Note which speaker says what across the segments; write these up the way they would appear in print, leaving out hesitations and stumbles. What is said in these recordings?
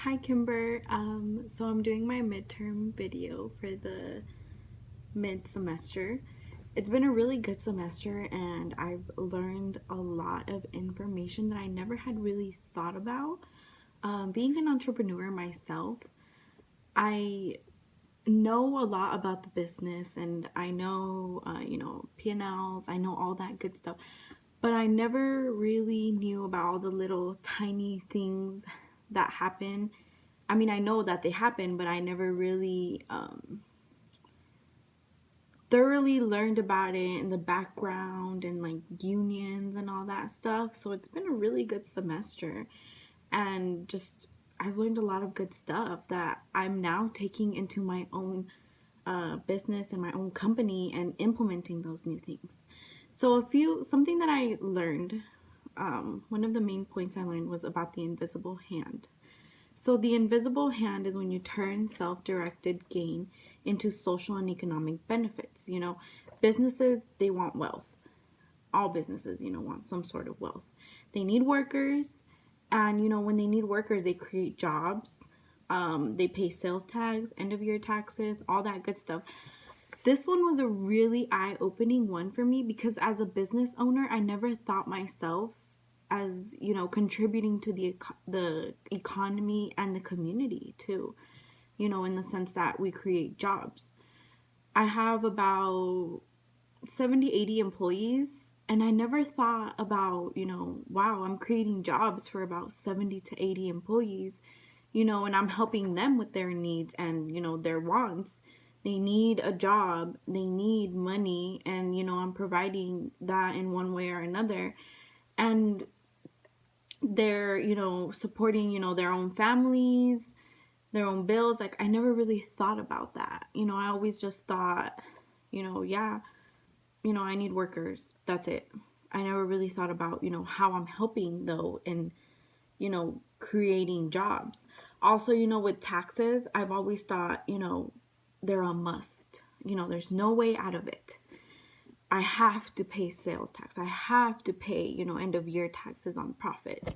Speaker 1: Hi Kimber. So I'm doing my midterm video for the mid-semester. It's been a really good semester and I've learned a lot of information that I never had really thought about. Being an entrepreneur myself, I know a lot about the business and I know, P&Ls, I know all that good stuff. But I never really knew about all the little tiny things that happen. I mean, I know that they happen, but I never really thoroughly learned about it in the background and like unions and all that stuff. So it's been a really good semester. And just, I've learned a lot of good stuff that I'm now taking into my own business and my own company and implementing those new things. So something that I learned, one of the main points I learned was about the invisible hand. So the invisible hand is when you turn self-directed gain into social and economic benefits. Businesses, they want wealth. All businesses, want some sort of wealth. They need workers, and when they need workers, they create jobs. They pay sales tax, end of year taxes, all that good stuff. This one was a really eye-opening one for me because as a business owner, I never thought myself as contributing to the economy and the community too, in the sense that we create jobs. I have about 70-80 employees, and I never thought about, wow, I'm creating jobs for about 70 to 80 employees, and I'm helping them with their needs and their wants. They need a job, they need money, and I'm providing that in one way or another. And they're supporting their own families, their own bills. Like, I never really thought about that. I always just thought, yeah, I need workers, that's it. I never really thought about how I'm helping though, and creating jobs. Also, with taxes, I've always thought they're a must. There's no way out of it. I have to pay sales tax. I have to pay, end of year taxes on profit.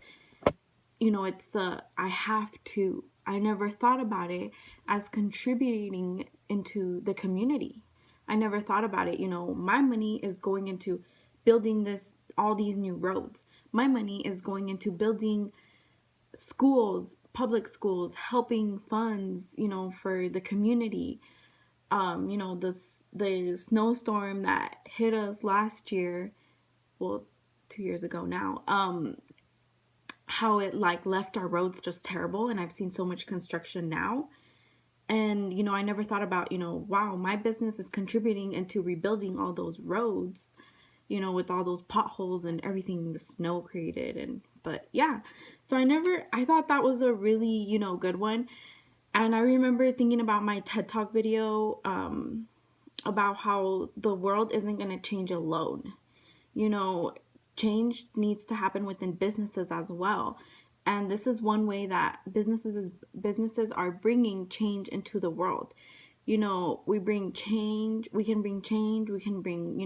Speaker 1: I have to. I never thought about it as contributing into the community. I never thought about it. My money is going into building all these new roads. My money is going into building schools, public schools, helping funds, for the community. The snowstorm that hit us last year, well, 2 years ago now, how it left our roads just terrible, and I've seen so much construction now. And I never thought about, wow, my business is contributing into rebuilding all those roads, with all those potholes and everything the snow created. But yeah, so I thought that was a really, good one. And I remember thinking about my TED Talk video about how the world isn't going to change alone. Change needs to happen within businesses as well. And this is one way that businesses are bringing change into the world. We bring change, we can bring change, we can bring,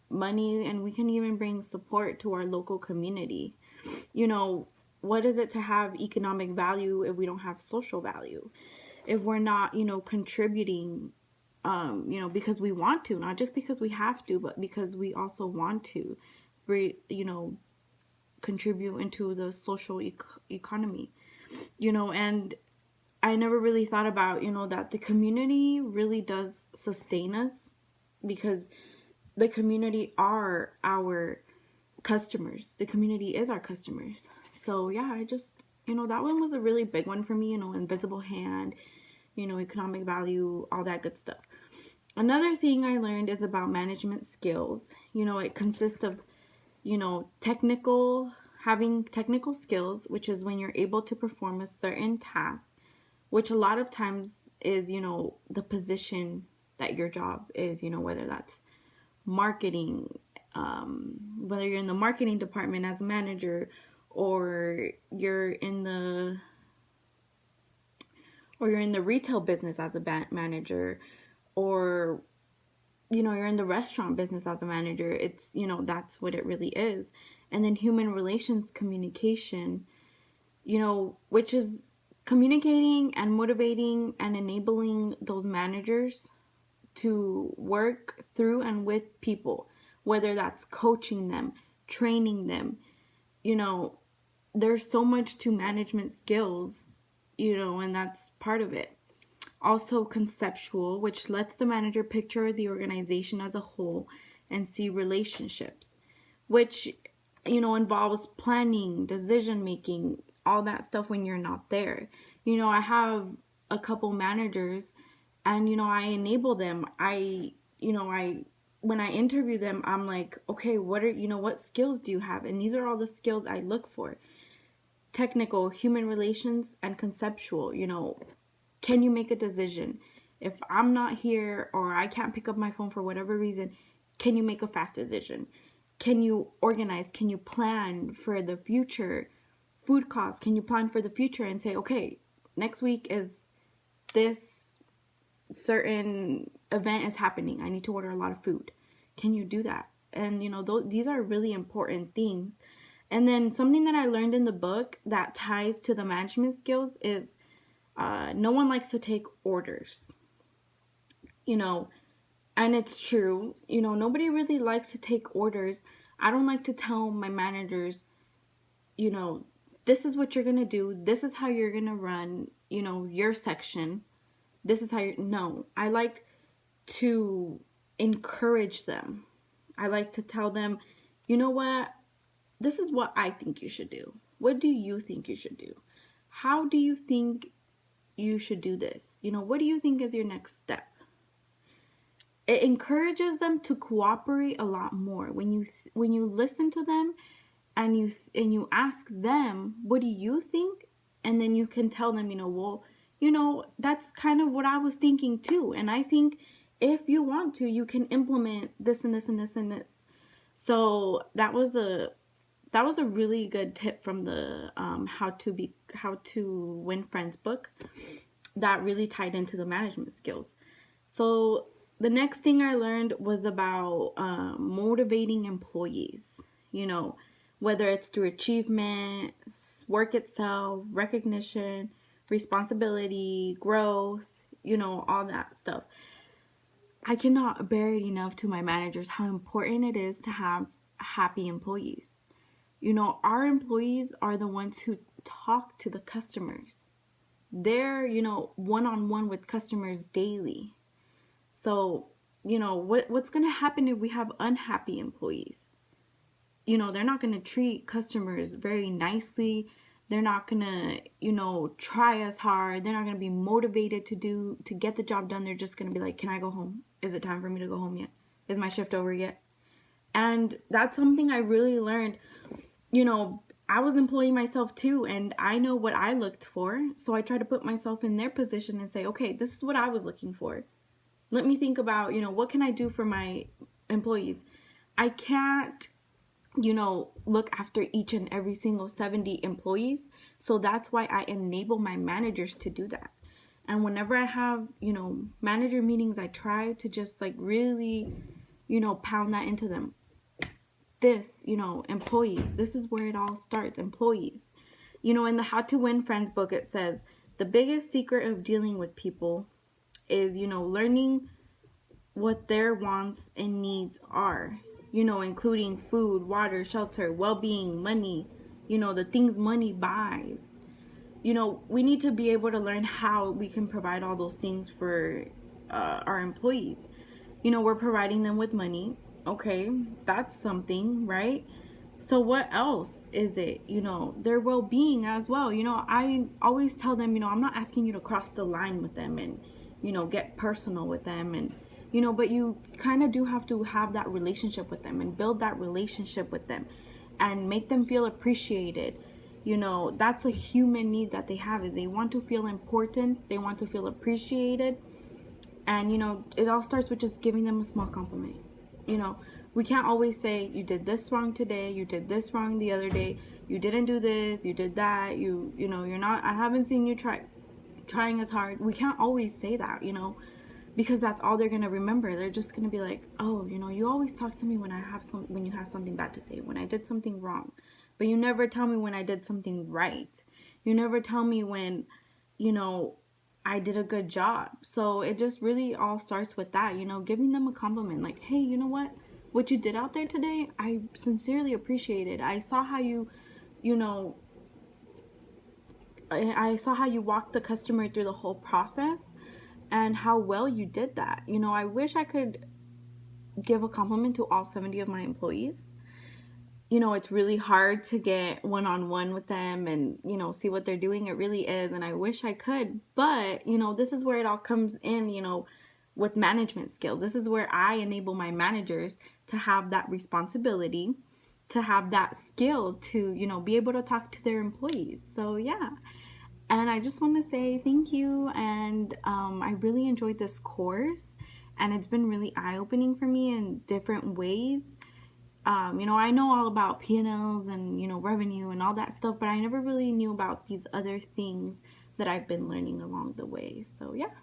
Speaker 1: money, and we can even bring support to our local community. What is it to have economic value if we don't have social value? If we're not, contributing, because we want to, not just because we have to, but because we also want to, contribute into the social economy, and I never really thought about, that the community really does sustain us, because the community are our customers. The community is our customers. So yeah, I just, that one was a really big one for me, invisible hand, economic value, all that good stuff. Another thing I learned is about management skills. It consists of, having technical skills, which is when you're able to perform a certain task, which a lot of times is, the position that your job is, whether that's marketing, whether you're in the marketing department as a manager, or you're in the retail business as a manager, or you're in the restaurant business as a manager. It's that's what it really is. And then human relations communication, which is Communicating and motivating and enabling those managers to work through and with people, whether that's coaching them, training them. You know, there's so much to management skills, and that's part of it. Also, conceptual, which lets the manager picture the organization as a whole and see relationships, which, involves planning, decision making, all that stuff when you're not there. I have a couple managers, and, I enable them. When I interview them, I'm like, okay, what skills do you have? And these are all the skills I look for: technical, human relations, and conceptual. Can you make a decision? If I'm not here or I can't pick up my phone for whatever reason, can you make a fast decision? Can you organize? Can you plan for the future? Food costs, can you plan for the future and say, okay, next week is this certain event is happening. I need to order a lot of food. Can you do that? And, these are really important things. And then something that I learned in the book that ties to the management skills is no one likes to take orders, and it's true. Nobody really likes to take orders. I don't like to tell my managers, this is what you're going to do. This is how you're going to run, your section. This is how no, I like to encourage them. I like to tell them, you know what? This is what I think you should do. What do you think you should do? How do you think you should do this? What do you think is your next step? It encourages them to cooperate a lot more when you listen to them and you ask them, what do you think? And then you can tell them, that's kind of what I was thinking too. And I think if you want to, you can implement this and this and this and this. So that was a really good tip from the How to Win Friends book that really tied into the management skills. So the next thing I learned was about motivating employees, whether it's through achievement, work itself, recognition, responsibility, growth, all that stuff. I cannot bear it enough to my managers how important it is to have happy employees. Our employees are the ones who talk to the customers. They're, one-on-one with customers daily. So, what's going to happen if we have unhappy employees? They're not going to treat customers very nicely. They're not going to, try as hard. They're not going to be motivated to get the job done. They're just going to be like, can I go home? Is it time for me to go home yet? Is my shift over yet? And that's something I really learned. I was employing myself too, and I know what I looked for. So I try to put myself in their position and say, okay, this is what I was looking for. Let me think about, what can I do for my employees? I can't, look after each and every single 70 employees. So that's why I enable my managers to do that. And whenever I have, manager meetings, I try to just really, pound that into them. This, employees, this is where it all starts, employees. In the How to Win Friends book, it says, the biggest secret of dealing with people is, learning what their wants and needs are, including food, water, shelter, well-being, money, the things money buys. We need to be able to learn how we can provide all those things for our employees. We're providing them with money. Okay, that's something, right? So what else is it? Their well-being as well. I always tell them, I'm not asking you to cross the line with them and, get personal with them. And, but you kind of do have to have that relationship with them and build that relationship with them and make them feel appreciated. That's a human need that they have, is they want to feel important. They want to feel appreciated. And, it all starts with just giving them a small compliment. We can't always say, you did this wrong today, you did this wrong the other day, you didn't do this, you did that, you're not, I haven't seen you trying as hard. We can't always say that, because that's all they're going to remember. They're just going to be like, oh, you always talk to me when you have something bad to say, when I did something wrong, but you never tell me when I did something right. You never tell me when, you know, I did a good job. So it just really all starts with that, giving them a compliment like, hey, you know what you did out there today, I sincerely appreciate it. I saw how you know, I saw how you walked the customer through the whole process and how well you did that. I wish I could give a compliment to all 70 of my employees. It's really hard to get one on one with them and, see what they're doing. It really is. And I wish I could. But, this is where it all comes in, with management skills. This is where I enable my managers to have that responsibility, to have that skill to, be able to talk to their employees. So, yeah. And I just want to say thank you. And I really enjoyed this course. And it's been really eye-opening for me in different ways. I know all about P&Ls and, revenue and all that stuff, but I never really knew about these other things that I've been learning along the way. So, yeah.